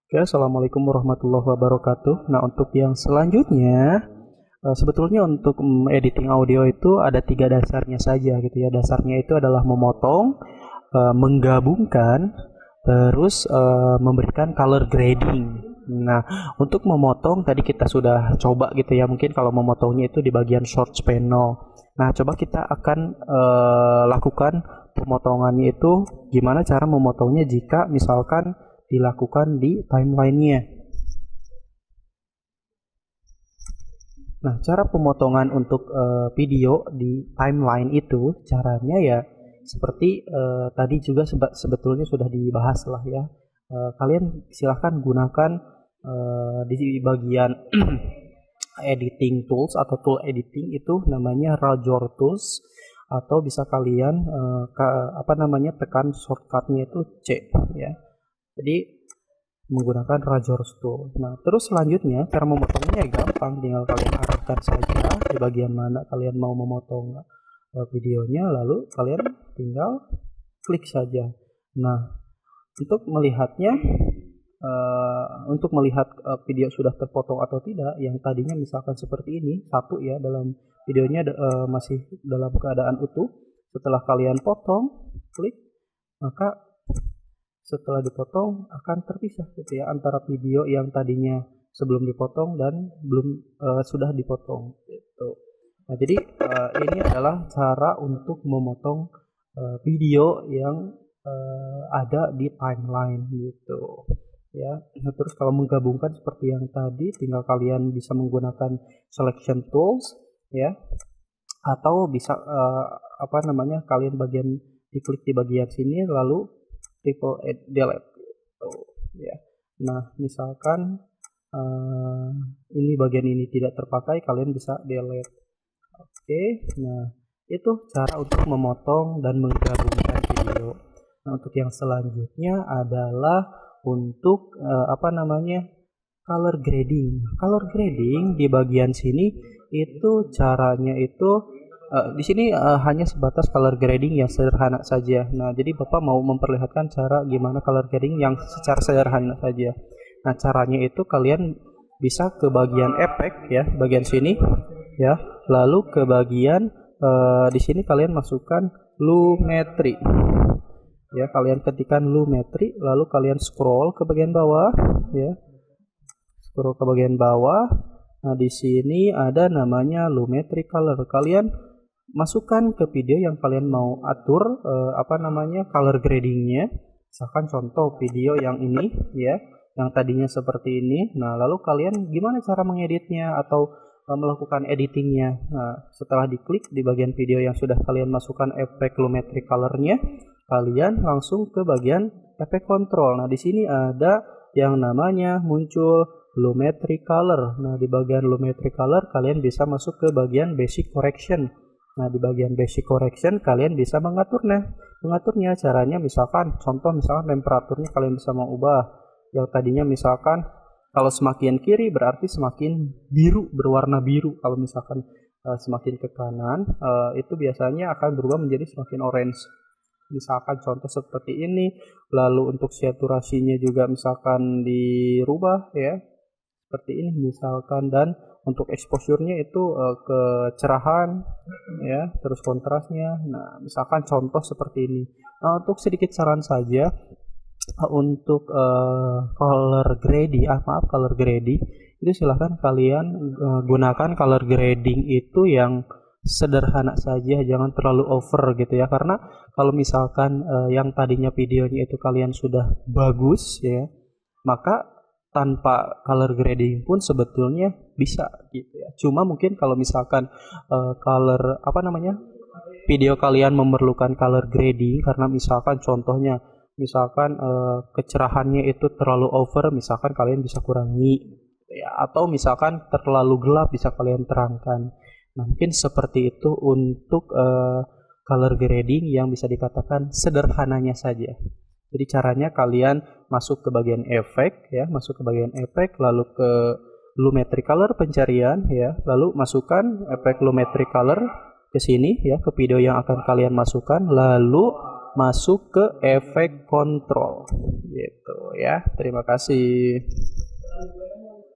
Oke, assalamualaikum warahmatullahi wabarakatuh. Nah, untuk yang selanjutnya, sebetulnya untuk editing audio itu ada tiga dasarnya saja gitu ya. Dasarnya itu adalah memotong, menggabungkan, terus memberikan color grading. Nah, untuk memotong tadi kita sudah coba gitu ya. Mungkin kalau memotongnya itu di bagian source panel. Nah, coba kita akan lakukan pemotongannya itu gimana cara memotongnya jika misalkan dilakukan di timelinenya. Nah, cara pemotongan untuk video di timeline itu caranya ya seperti tadi juga sebetulnya sudah dibahas lah ya. Kalian silahkan gunakan di bagian editing tools atau tool editing itu namanya Razor Tools, atau bisa kalian tekan shortcutnya itu C ya. Jadi menggunakan Razor Tool. Nah, terus selanjutnya cara memotongnya gampang, tinggal kalian arahkan saja di bagian mana kalian mau memotong videonya, lalu kalian tinggal klik saja. Nah, untuk melihatnya, untuk melihat video sudah terpotong atau tidak, yang tadinya misalkan seperti ini, satu ya dalam videonya masih dalam keadaan utuh. Setelah kalian potong, klik, maka setelah dipotong akan terpisah gitu ya antara video yang tadinya sebelum dipotong dan belum sudah dipotong gitu. Nah, jadi ini adalah cara untuk memotong video yang ada di timeline gitu ya. Nah, terus kalau menggabungkan seperti yang tadi, tinggal kalian bisa menggunakan selection tools ya, atau bisa kalian diklik di bagian sini lalu triple delete gitu ya. Nah, misalkan ini bagian ini tidak terpakai, kalian bisa delete. Oke, nah itu cara untuk memotong dan menggabungkan video. Nah, untuk yang selanjutnya adalah untuk color grading. Color grading di bagian sini itu caranya itu di sini hanya sebatas color grading yang sederhana saja. Nah, jadi Bapak mau memperlihatkan cara gimana color grading yang secara sederhana saja. Nah, caranya itu kalian bisa ke bagian efek ya, bagian sini ya. Lalu ke bagian di sini kalian masukkan lumetri. Ya, kalian ketikkan lumetri, lalu kalian scroll ke bagian bawah ya. Scroll ke bagian bawah. Nah, di sini ada namanya lumetri color. Kalian masukkan ke video yang kalian mau atur color gradingnya. Misalkan contoh video yang ini ya, yang tadinya seperti ini. Nah, lalu kalian gimana cara mengeditnya atau melakukan editingnya. Nah, setelah diklik di bagian video yang sudah kalian masukkan efek lumetri colornya, kalian langsung ke bagian efek control. Nah, di sini ada yang namanya muncul lumetri color. Nah, di bagian lumetri color kalian bisa masuk ke bagian basic correction. Nah, di bagian basic correction kalian bisa mengaturnya. Caranya misalkan temperaturnya kalian bisa mau ubah. Yang tadinya misalkan kalau semakin kiri berarti semakin biru, berwarna biru. Kalau misalkan semakin ke kanan itu biasanya akan berubah menjadi semakin orange. Misalkan contoh seperti ini. Lalu untuk saturasinya juga misalkan dirubah ya, seperti ini misalkan, dan untuk exposure-nya itu kecerahan ya, terus kontrasnya. Nah, misalkan contoh seperti ini. Nah, untuk sedikit saran saja untuk color grading itu silahkan kalian gunakan color grading itu yang sederhana saja, jangan terlalu over gitu ya, karena kalau misalkan yang tadinya videonya itu kalian sudah bagus ya, maka tanpa color grading pun sebetulnya bisa gitu ya. Cuma mungkin kalau misalkan video kalian memerlukan color grading karena misalkan contohnya kecerahannya itu terlalu over, misalkan kalian bisa kurangi ya, atau misalkan terlalu gelap bisa kalian terangkan. Nah, mungkin seperti itu untuk color grading yang bisa dikatakan sederhananya saja. Jadi caranya kalian masuk ke bagian efek ya, lalu ke lumetri color pencarian ya, lalu masukkan efek lumetri color ke sini ya, ke video yang akan kalian masukkan, lalu masuk ke efek kontrol gitu ya. Terima kasih.